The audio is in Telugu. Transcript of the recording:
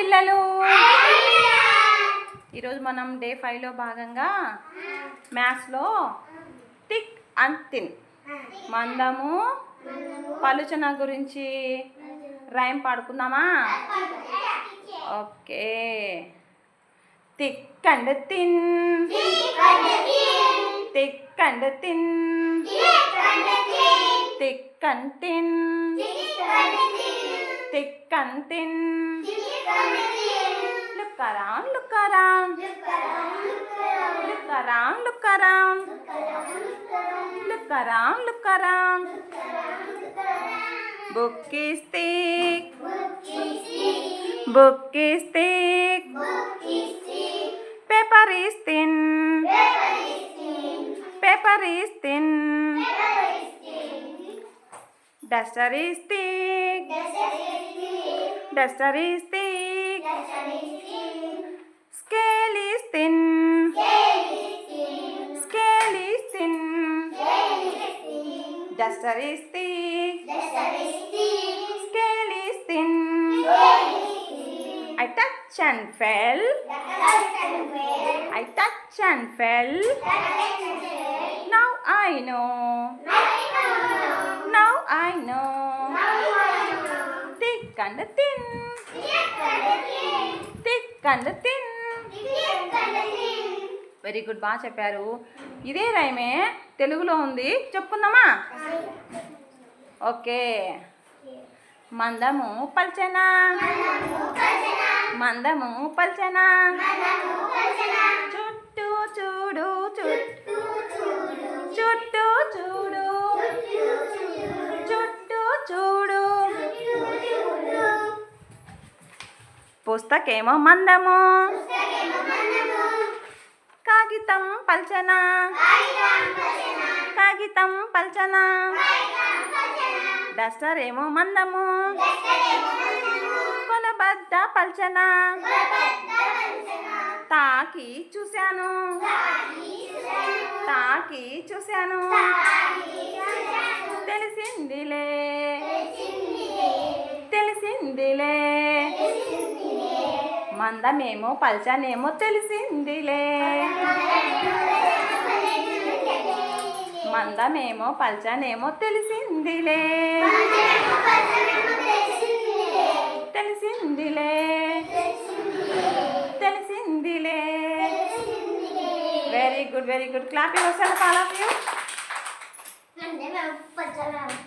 పిల్లలు, ఈరోజు మనం డే 5లో భాగంగా మ్యాథ్స్లో థిక్ అండ్ థిన్ మందము పలుచన గురించి రైమ్ పాడుకుందామా? Okay. Thick and thin, thick and thin, thick and thin, thick and thin. Look around, look around, look around, look around, look around, look around. Book is thick, book is thick, paper is thin, paper is thin, duster is thick, duster is thick, scale is thin, scale is thin, duster is thick, scale is thin. I touch and fell, I touch and fell. Now I know, now I know. Thick and thin, thick and thin. Very good, బాగా చెప్పారు. ఇదే రైమే తెలుగులో ఉంది, చెప్పుకుందామా? ఓకే. మందము పల్చన, మందము పల్చన, చుట్టూ చూడు, చుట్టూ చూడు, చుట్టూ చూడు. పుస్తకేమో మందము, కాగితం పల్చన, కాగితం పల్చన. డస్టర్ ఏమో మందము, కొలబద్ద పల్చన. తాకి చూశాను, తాకి చూశాను, తెలిసిందిలే, తెలిసిందిలే. మందమేమో పల్చనేమో తెలిసిందిలే, మందమేమో పల్చనేమో తెలిసిందిలే, తెలిసిందిలే, తెలిసిందిలే. Very good, very good. Clap your self, all of you.